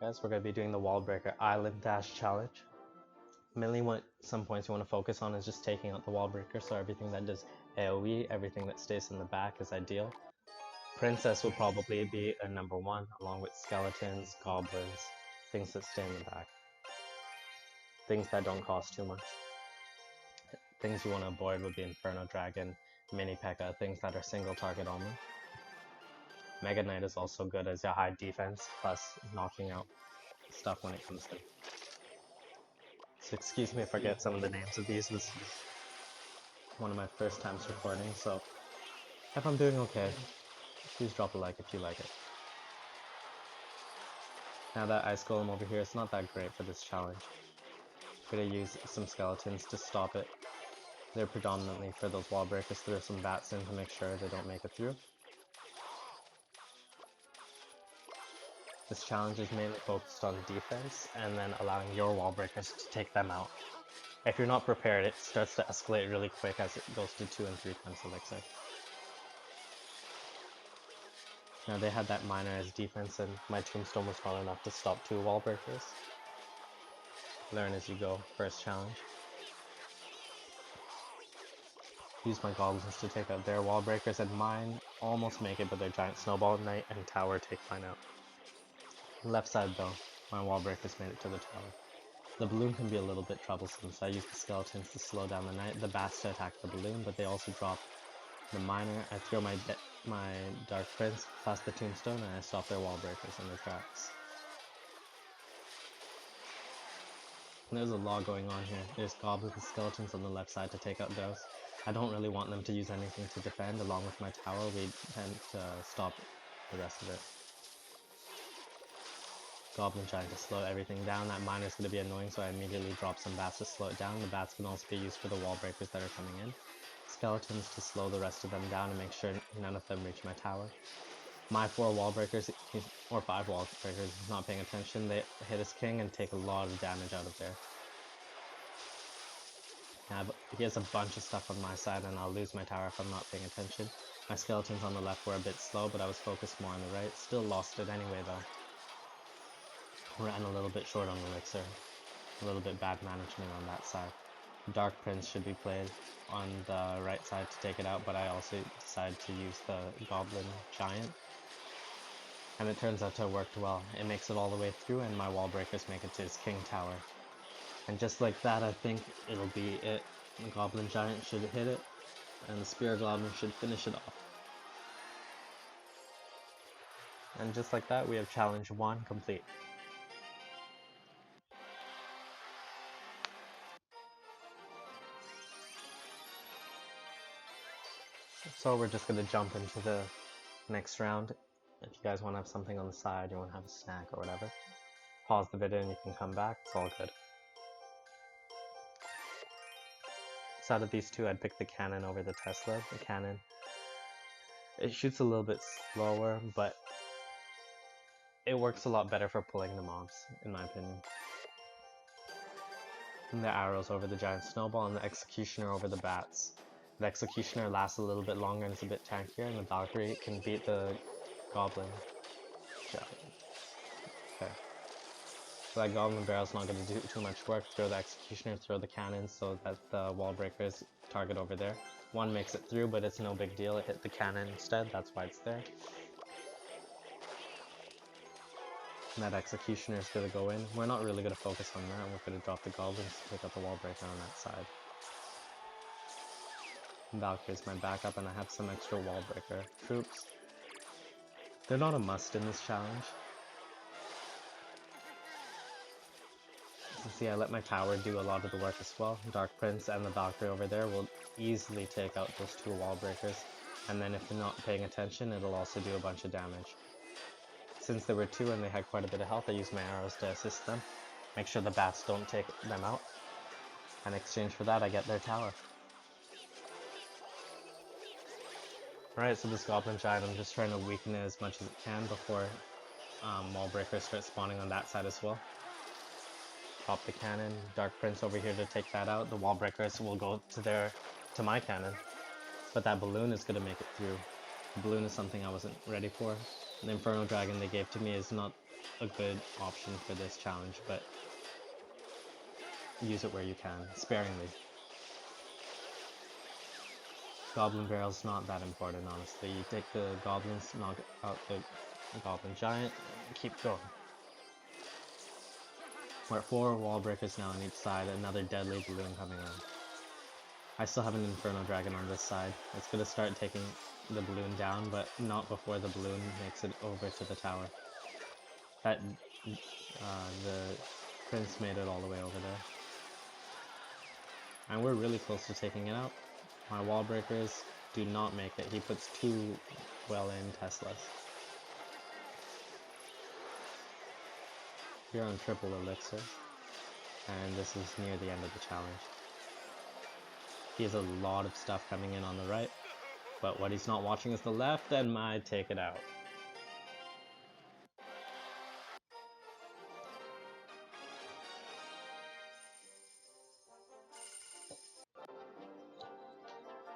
guys, we're going to be doing the Wall Breaker Island Dash Challenge. Mainly what some points you want to focus on is just taking out the Wall Breaker, so everything that does AoE, everything that stays in the back is ideal. Princess will probably be a number one, along with skeletons, goblins, things that stay in the back. Things that don't cost too much. Things you want to avoid would be Inferno Dragon, Mini P.E.K.K.A, things that are single target only. Mega Knight is also good as a high defense, plus knocking out stuff when it comes in. So excuse me if I get some of the names of these. This is one of my first times recording, so if I'm doing okay, please drop a like if you like it. Now that Ice Golem over here, it's not that great for this challenge. I'm gonna use some skeletons to stop it. They're predominantly for those wall breakers. Throw some bats in to make sure they don't make it through. This challenge is mainly focused on defense and then allowing your wall breakers to take them out. If you're not prepared, it starts to escalate really quick as it goes to 2 and 3 times elixir. Now they had that minor as defense and my tombstone was not enough to stop 2 wall breakers. Learn as you go, first challenge. Use my goblins to take out their wall breakers, and mine almost make it, but their giant snowball knight and tower take mine out. Left side though, my wall breakers made it to the tower. The balloon can be a little bit troublesome, so I use the skeletons to slow down the knight, the bats to attack the balloon, but they also drop the miner. I throw my Dark Prince past the tombstone and I stop their wall breakers in their tracks. And there's a lot going on here. There's goblins and skeletons on the left side to take out those. I don't really want them to use anything to defend. Along with my tower, we tend to stop the rest of it. Goblin trying to slow everything down. That miner is going to be annoying, so I immediately drop some bats to slow it down. The bats can also be used for the wall breakers that are coming in. Skeletons to slow the rest of them down and make sure none of them reach my tower. My 4 wall breakers, or 5 wall breakers, he's not paying attention. They hit his king and take a lot of damage out of there. Now, he has a bunch of stuff on my side and I'll lose my tower if I'm not paying attention. My skeletons on the left were a bit slow, but I was focused more on the right. Still lost it anyway though. Ran a little bit short on elixir. A little bit bad management on that side. Dark Prince should be played on the right side to take it out, but I also decided to use the Goblin Giant. And it turns out to have worked well. It makes it all the way through and my wall breakers make it to his King Tower. And just like that, I think it'll be it. The Goblin Giant should hit it, and the Spear Goblin should finish it off. And just like that, we have challenge 1 complete. So we're just going to jump into the next round. If you guys want to have something on the side, you want to have a snack or whatever, pause the video and you can come back, it's all good. So out of these two, I'd pick the cannon over the Tesla. The cannon, it shoots a little bit slower, but it works a lot better for pulling the mobs, in my opinion. And the arrows over the giant snowball, and the executioner over the bats. The executioner lasts a little bit longer and is a bit tankier, and the Valkyrie can beat the goblin. Okay. So that goblin barrel's not going to do too much work. Throw the executioner, throw the cannons so that the wall breakers target over there. One makes it through, but it's no big deal. It hit the cannon instead, that's why it's there. And that executioner is going to go in. We're not really going to focus on that. We're going to drop the goblins to pick up the wall breaker on that side. Valkyrie is my backup, and I have some extra wall breaker troops. They're not a must in this challenge. As you see, I let my tower do a lot of the work as well. Dark Prince and the Valkyrie over there will easily take out those 2 wall breakers. And then if you're not paying attention, it'll also do a bunch of damage. Since there were 2 and they had quite a bit of health, I used my arrows to assist them. Make sure the bats don't take them out. In exchange for that, I get their tower. Alright, so this Goblin Giant, I'm just trying to weaken it as much as it can before wall breakers start spawning on that side as well. Pop the cannon, Dark Prince over here to take that out. The wall breakers will go to my cannon, but that balloon is going to make it through. The balloon is something I wasn't ready for. The Inferno Dragon they gave to me is not a good option for this challenge, but use it where you can, sparingly. Goblin Barrel's not that important, honestly. You take the goblins, knock out the Goblin Giant, and keep going. We're at 4 wall breakers now on each side, another deadly balloon coming on. I still have an Inferno Dragon on this side. It's gonna start taking the balloon down, but not before the balloon makes it over to the tower. The prince made it all the way over there. And we're really close to taking it out. My wall breakers do not make it. He puts 2 well-aimed Teslas. We're on triple elixir, and this is near the end of the challenge. He has a lot of stuff coming in on the right, but what he's not watching is the left, and might take it out.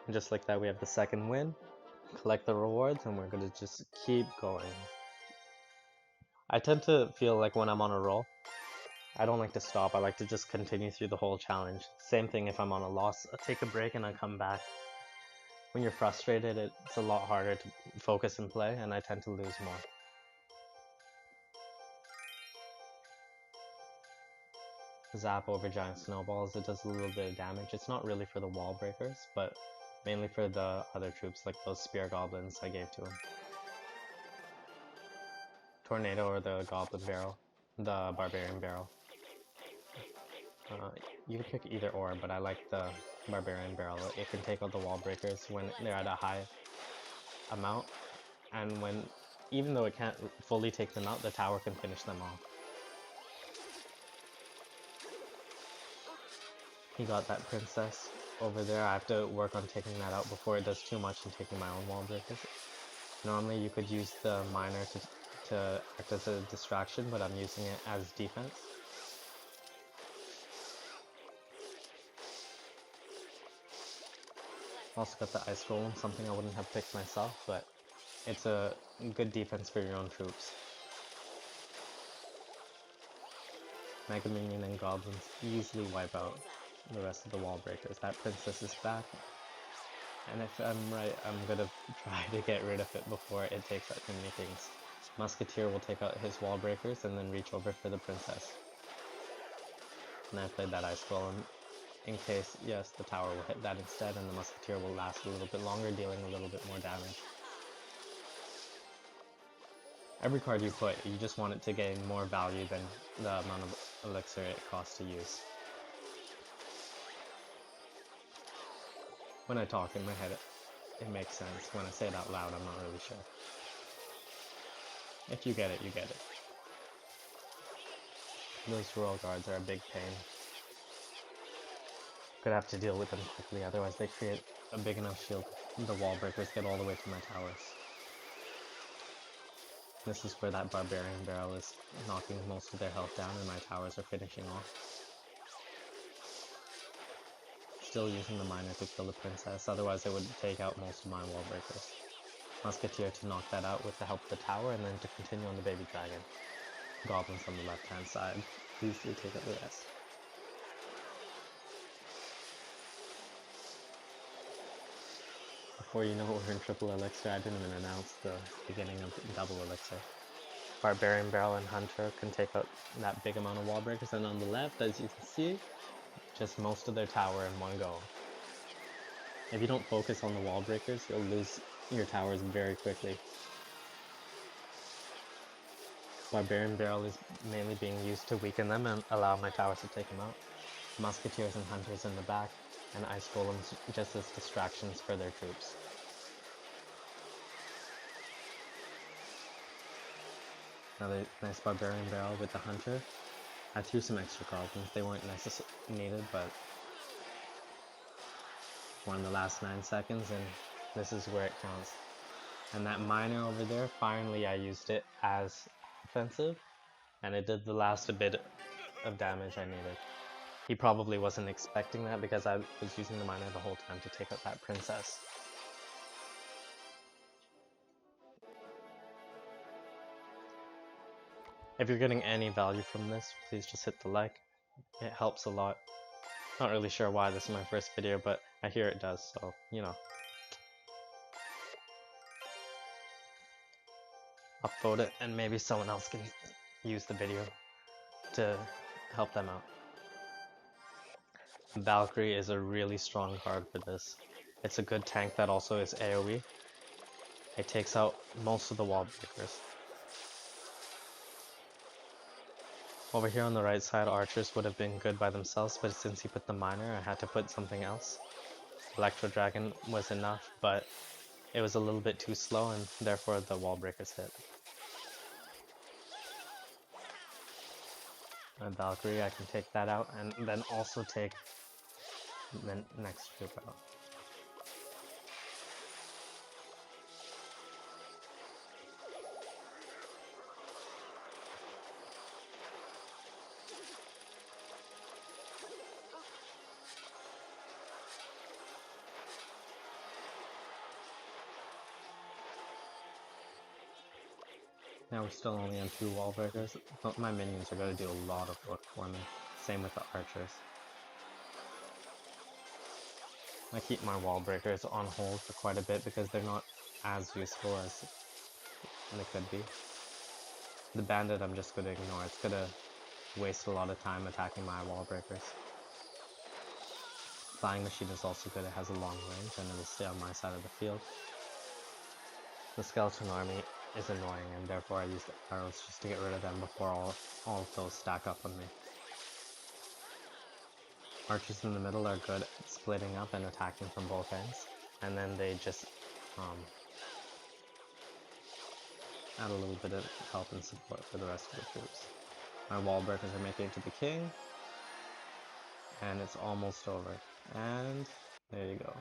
And just like that, we have the second win, collect the rewards, and we're gonna just keep going. I tend to feel like when I'm on a roll, I don't like to stop. I like to just continue through the whole challenge. Same thing if I'm on a loss. I take a break and I come back. When you're frustrated, it's a lot harder to focus and play, and I tend to lose more. Zap over giant snowballs, it does a little bit of damage. It's not really for the wall breakers, but mainly for the other troops, like those spear goblins I gave to him. Tornado or the goblin barrel, the barbarian barrel. You can pick either or, but I like the barbarian barrel. It can take out the wall breakers when they're at a high amount, and even though it can't fully take them out, the tower can finish them off. He got that princess over there. I have to work on taking that out before it does too much and taking my own wall breakers. Normally you could use the miner to act as a distraction, but I'm using it as defense. Also got the ice golem, something I wouldn't have picked myself, but it's a good defense for your own troops. Mega Minion and goblins easily wipe out the rest of the wall breakers. That princess is back, and if I'm right, I'm gonna try to get rid of it before it takes out too many things. Musketeer will take out his wall breakers and then reach over for the princess. And I played that ice golem in case, yes, the tower will hit that instead, and the musketeer will last a little bit longer, dealing a little bit more damage. Every card you put, you just want it to gain more value than the amount of elixir it costs to use. When I talk in my head, it makes sense. When I say it out loud, I'm not really sure. If you get it, you get it. Those royal guards are a big pain. Gonna have to deal with them quickly, otherwise they create a big enough shield. The wall breakers get all the way to my towers. This is where that barbarian barrel is knocking most of their health down and my towers are finishing off. Still using the miner to kill the princess, otherwise it would take out most of my wall breakers. Musketeer to knock that out with the help of the tower, and then to continue on the baby dragon. Goblins on the left hand side, easily take out the rest. Before you know it, we're in triple elixir. I didn't even announce the beginning of double elixir. Barbarian barrel and hunter can take out that big amount of wall breakers, and on the left, as you can see, just most of their tower in one go. If you don't focus on the wall breakers, you'll lose your towers very quickly. Barbarian barrel is mainly being used to weaken them and allow my towers to take them out. Musketeers and hunters in the back, and ice golems just as distractions for their troops. Another nice barbarian barrel with the hunter. I threw some extra goblins. They weren't needed, but we're in the last 9 seconds, and this is where it counts. And that miner over there, finally I used it as offensive, and it did the last bit of damage I needed. He probably wasn't expecting that because I was using the miner the whole time to take out that princess. If you're getting any value from this, please just hit the like. It helps a lot. Not really sure why this is my first video, but I hear it does, so, you know. Upvote it, and maybe someone else can use the video to help them out. Valkyrie is a really strong card for this. It's a good tank that also is AoE. It takes out most of the wall breakers. Over here on the right side, archers would have been good by themselves, but since he put the miner, I had to put something else. Electro Dragon was enough, but it was a little bit too slow, and therefore the wall breakers hit. And Valkyrie, I can take that out, and then also take the next troop out. Now we're still only on 2 wall breakers, but my minions are going to do a lot of work for me. Same with the archers. I keep my wall breakers on hold for quite a bit because they're not as useful as they could be. The bandit I'm just going to ignore. It's going to waste a lot of time attacking my wall breakers. Flying machine is also good. It has a long range and it will stay on my side of the field. The skeleton army is annoying, and therefore I use the arrows just to get rid of them before all of those stack up on me. Archers in the middle are good at splitting up and attacking from both ends, and then they just add a little bit of help and support for the rest of the troops. My wall breakers are making it to the king, and it's almost over. And there you go.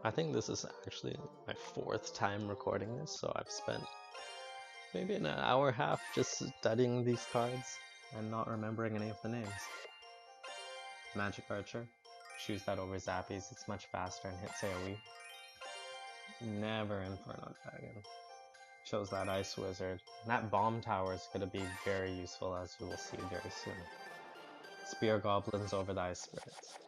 I think this is actually my 4th time recording this, so I've spent maybe an hour and a half just studying these cards and not remembering any of the names. Magic Archer. Choose that over Zappies, it's much faster and hits AoE. Never Inferno Dragon. Chose that Ice Wizard. And that Bomb Tower is going to be very useful, as you will see very soon. Spear Goblins over the Ice Spirits.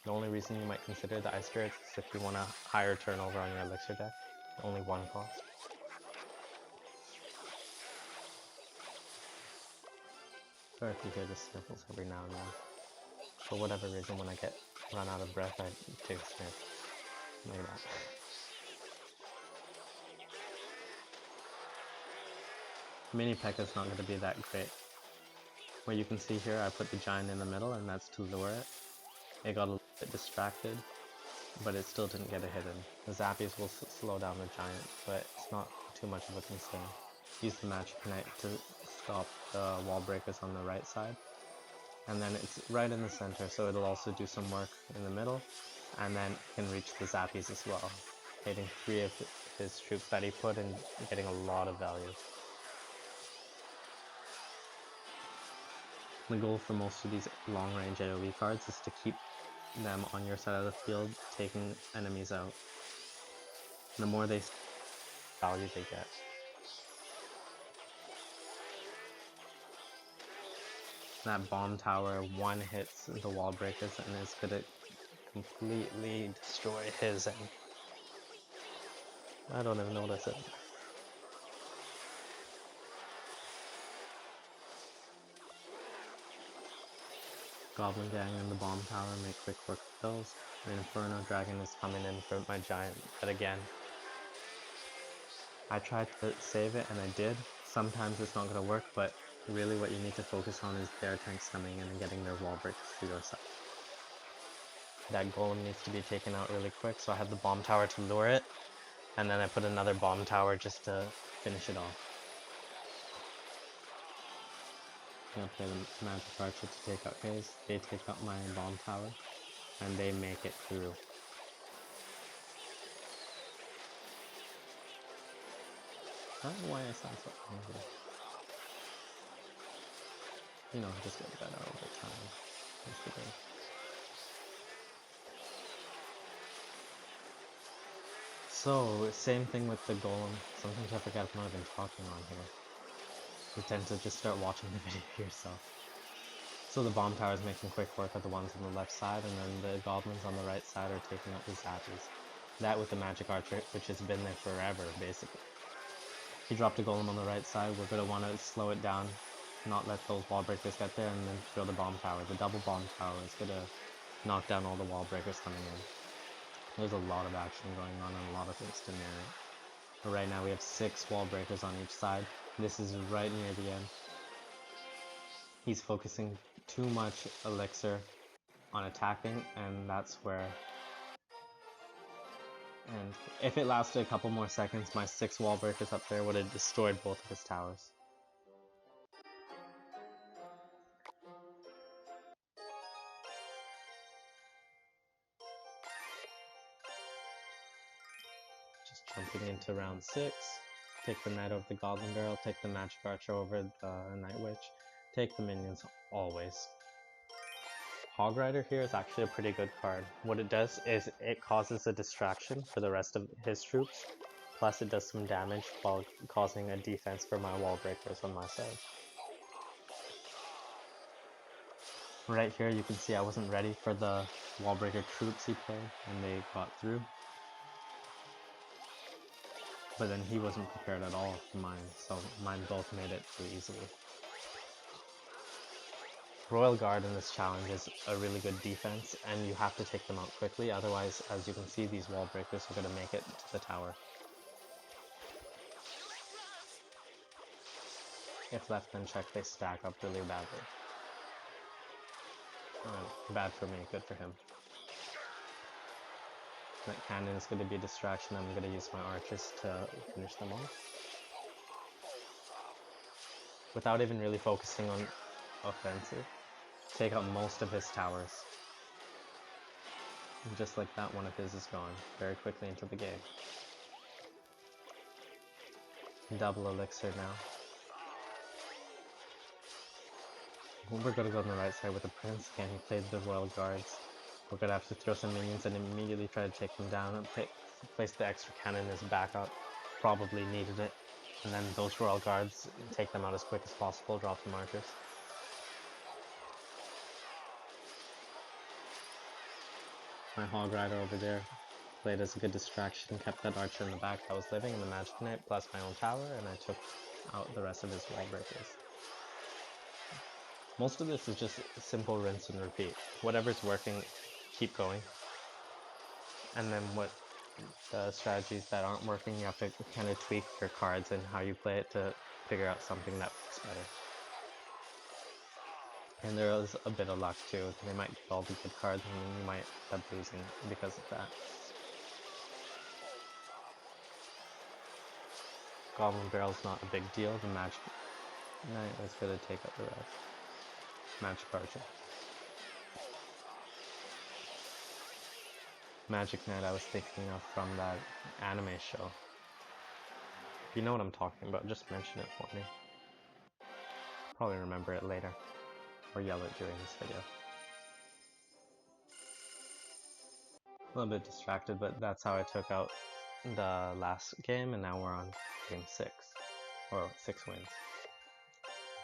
The only reason you might consider the Ice Spirits is if you want a higher turnover on your elixir deck. Only 1 cost. Sorry if you hear the sniffles every now and then. For whatever reason, when I get run out of breath, I take a sniff. Like that. Mini P.E.K.K.A is not going to be that great. What you can see here, I put the giant in the middle, and that's to lure it. It got a little bit distracted, but it still didn't get a hit in. The Zappies will slow down the giant, but it's not too much of a concern. Use the Magic Knight to stop the wall breakers on the right side. And then it's right in the center, so it'll also do some work in the middle, and then it can reach the Zappies as well, hitting 3 of his troops that he put and getting a lot of value. The goal for most of these long-range AoE cards is to keep them on your side of the field, taking enemies out. The more they value they get. That bomb tower 1 hits the wall breakers and is gonna completely destroy his end. I don't even know what I said. Goblin Gang and the bomb tower make quick work of those. The Inferno Dragon is coming in for my giant, but again, I tried to save it and I did. Sometimes it's not going to work, but really what you need to focus on is their tanks coming in and getting their wall breaks to your side. That golem needs to be taken out really quick, so I had the bomb tower to lure it, and then I put another bomb tower just to finish it off. I'm gonna play the Magic Archer to take out his. They take out my bomb tower, and they make it through. I don't know why I sound so angry. You know, just get better over time. So, same thing with the golem. Sometimes I forget I'm not even talking on here. You tend to just start watching the video yourself. So the bomb tower is making quick work of the ones on the left side, and then the goblins on the right side are taking out the zappies. That with the magic archer, which has been there forever, basically. He dropped a golem on the right side. We're going to want to slow it down, not let those wall breakers get there, and then throw the bomb tower. The double bomb tower is going to knock down all the wall breakers coming in. There's a lot of action going on and a lot of things to narrate. But right now we have 6 wall breakers on each side. This is right near the end. He's focusing too much elixir on attacking, and that's where... And if it lasted a couple more seconds, my 6 wall breakers up there would have destroyed both of his towers. Just jumping into round 6. Take the knight over the goblin girl, take the magic archer over the night witch, take the minions always. Hog Rider here is actually a pretty good card. What it does is it causes a distraction for the rest of his troops, plus it does some damage while causing a defense for my wall breakers on my side. Right here you can see I wasn't ready for the wall breaker troops he played, and they got through. But then he wasn't prepared at all for mine, so mine both made it through easily. Royal Guard in this challenge is a really good defense, and you have to take them out quickly, otherwise, as you can see, these wall breakers are going to make it to the tower. If left unchecked, they stack up really badly. Bad for me, good for him. That cannon is going to be a distraction. I'm going to use my archers to finish them off. Without even really focusing on offensive, take out most of his towers. And just like that, one of his is gone very quickly into the game. Double elixir now. We're going to go on the right side with the prince. Again, he played the royal guards. We're going to have to throw some minions and immediately try to take them down and place the extra cannon as backup. Probably needed it. And then those royal guards, take them out as quick as possible, drop the markers. My hog rider over there played as a good distraction, kept that archer in the back that was living in the magic knight, plus my own tower, and I took out the rest of his wall breakers. Most of this is just simple rinse and repeat. Whatever's working, keep going. And then what the strategies that aren't working, you have to kind of tweak your cards and how you play it to figure out something that works better. And there is a bit of luck too. They might get all the good cards and then you might end up losing because of that. Goblin Barrel's not a big deal. The magic knight is going to take up the rest. Magic archer. Magic Knight I was thinking of from that anime show. If you know what I'm talking about, just mention it for me. Probably remember it later. Or yell it during this video. A little bit distracted, but that's how I took out the last game, and now we're on game 6. Or 6 wins.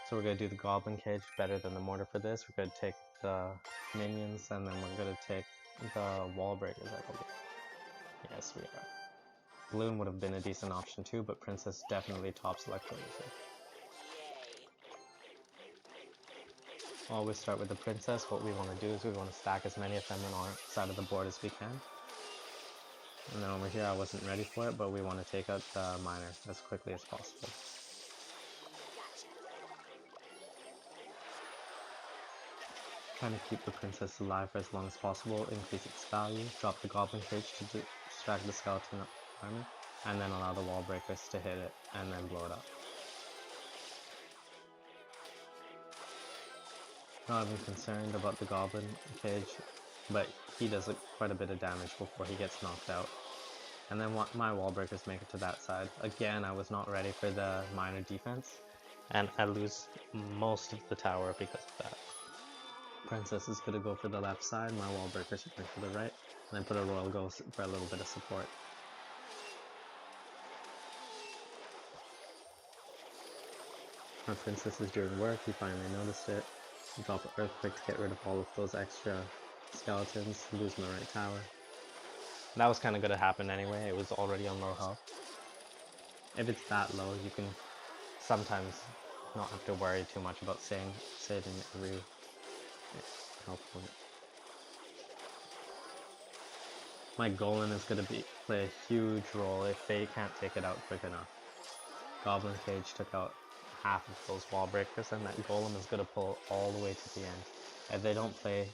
So we're going to do the Goblin Cage better than the Mortar for this. We're going to take the minions, and then we're going to take the wall breakers, I believe. Yes, we are. Balloon would have been a decent option too, but Princess definitely tops Electrolaser. Always start with the Princess. What we want to do is we want to stack as many of them on our side of the board as we can. And then over here I wasn't ready for it, but we want to take out the Miner as quickly as possible. Trying to keep the Princess alive for as long as possible, increase its value, drop the Goblin Cage to distract the Skeleton Army, and then allow the Wall Breakers to hit it, and then blow it up. Not even concerned about the Goblin Cage, but he does quite a bit of damage before he gets knocked out. And then my Wall Breakers make it to that side. Again, I was not ready for the Miner defense, and I lose most of the tower because of that. Princess is going to go for the left side, my wall breakers are going for the right, and then put a royal ghost for a little bit of support. My princess is doing work, he finally noticed it. Drop an earthquake to get rid of all of those extra skeletons, lose my right tower. That was kind of gonna happen anyway, it was already on low health. If it's that low, you can sometimes not have to worry too much about saving every health point. My golem is gonna play a huge role if they can't take it out quick enough. Goblin Cage took out half of those wall breakers, and that golem is gonna pull all the way to the end. If they don't play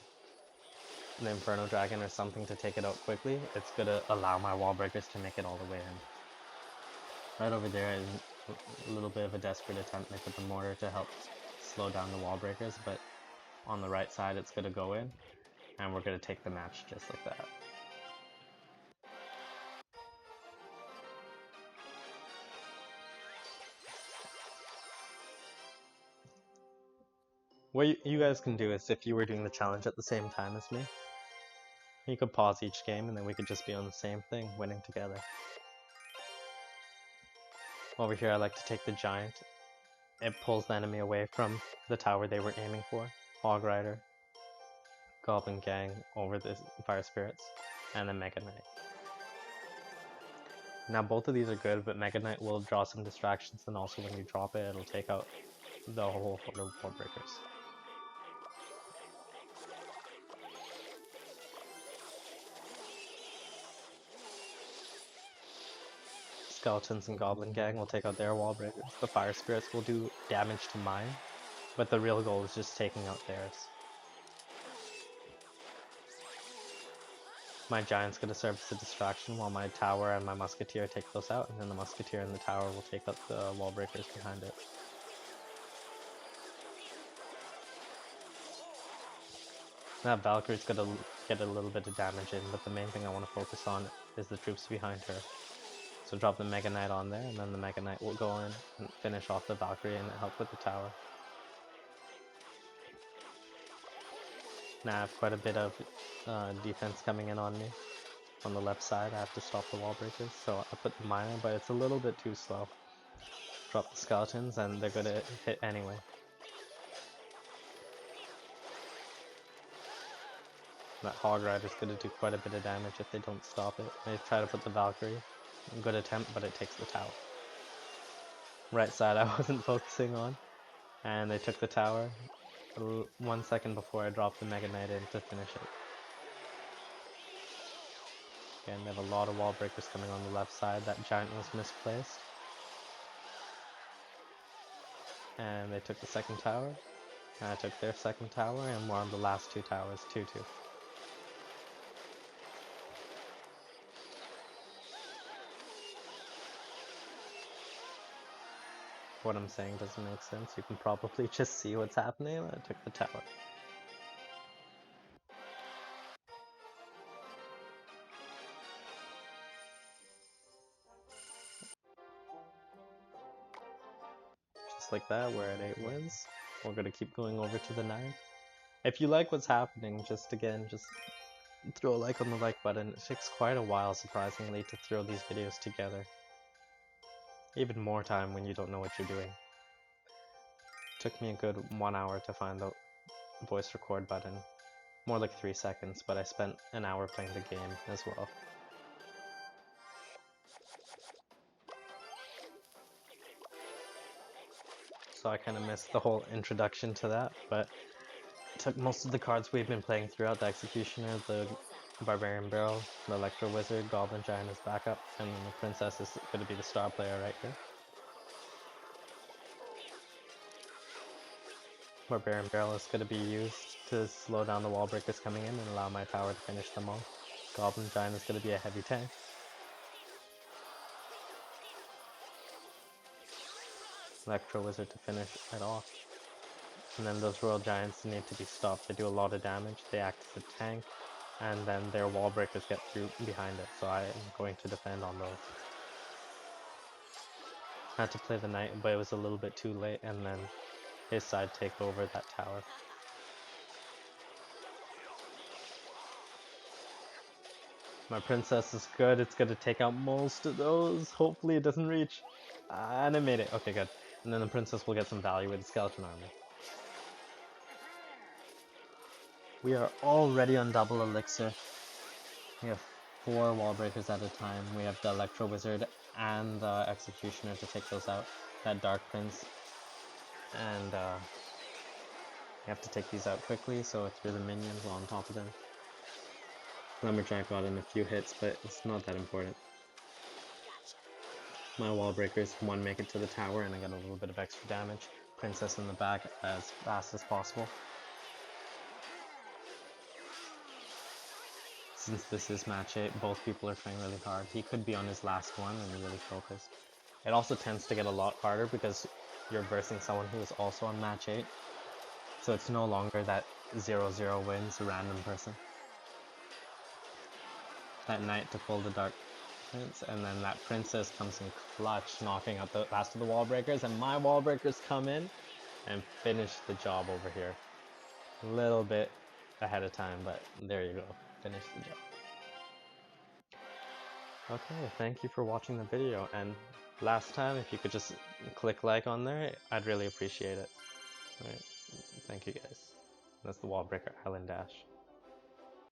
an Inferno Dragon or something to take it out quickly, it's gonna allow my wall breakers to make it all the way in. Right over there is a little bit of a desperate attempt to put the mortar to help slow down the wall breakers, but on the right side it's gonna go in, and we're gonna take the match just like that. What you guys can do is, if you were doing the challenge at the same time as me, you could pause each game and then we could just be on the same thing, winning together. Over here I like to take the giant. It pulls the enemy away from the tower they were aiming for. Hog Rider, Goblin Gang over the Fire Spirits, and then Mega Knight. Now both of these are good, but Mega Knight will draw some distractions, and also when you drop it, it'll take out the whole horde of wall breakers. Skeletons and Goblin Gang will take out their wall breakers. The Fire Spirits will do damage to mine, but the real goal is just taking out theirs. My Giant's gonna serve as a distraction while my Tower and my Musketeer take those out, and then the Musketeer and the Tower will take out the wall breakers behind it. That Valkyrie's gonna get a little bit of damage in, but the main thing I want to focus on is the troops behind her. So drop the Mega Knight on there, and then the Mega Knight will go in and finish off the Valkyrie and help with the tower. Now I have quite a bit of defense coming in on me. On the left side, I have to stop the wall breakers, so I put the miner, but it's a little bit too slow. Drop the skeletons, and they're gonna hit anyway. That Hog Rider's gonna do quite a bit of damage if they don't stop it. They try to put the Valkyrie. Good attempt, but it takes the tower. Right side I wasn't focusing on, and they took the tower 1 second before I dropped the Mega Knight in to finish it. Again, they have a lot of wall breakers coming on the left side. That giant was misplaced. And they took the second tower. And I took their second tower, and we're on the last two towers, 2-2. What I'm saying doesn't make sense. You can probably just see what's happening. I took the tower. Just like that, we're at 8 wins. We're gonna keep going over to the 9. If you like what's happening, just throw a like on the like button. It takes quite a while, surprisingly, to throw these videos together. Even more time when you don't know what you're doing. Took me a good 1 hour to find the voice record button. More like 3 seconds, but I spent an hour playing the game as well. So I kind of missed the whole introduction to that, but took most of the cards we've been playing throughout: the Executioner, the Barbarian Barrel, the Electro Wizard, Goblin Giant as backup, and then the Princess is going to be the star player right here. Barbarian Barrel is going to be used to slow down the wall breakers coming in and allow my tower to finish them off. Goblin Giant is going to be a heavy tank. Electro Wizard to finish it off. And then those Royal Giants need to be stopped. They do a lot of damage, they act as a tank, and then their wall breakers get through behind it, so I am going to defend on those. I had to play the Knight, but it was a little bit too late, and then his side take over that tower. My Princess is good, it's going to take out most of those. Hopefully it doesn't reach. And it made it. Okay, good. And then the princess will get some value with the skeleton armor. We are already on double elixir. We have 4 wall breakers at a time. We have the Electro Wizard and the Executioner to take those out. That Dark Prince. And we have to take these out quickly, so it's through the minions on top of them. Lumberjack got in a few hits, but it's not that important. My wall breakers, 1 make it to the tower and I get a little bit of extra damage. Princess in the back as fast as possible. Since this is match 8, both people are trying really hard. He could be on his last one and really focused. It also tends to get a lot harder because you're versing someone who is also on match 8. So it's no longer that 0-0 wins a random person. That knight to pull the Dark Prince, and then that princess comes in clutch, knocking out the last of the wall breakers, and my wall breakers come in and finish the job over here. A little bit ahead of time, but there you go. Finish the job. Okay, thank you for watching the video, and last time, if you could just click like on there, I'd really appreciate it. Alright, thank you guys. That's the Wall Breaker Island Dash.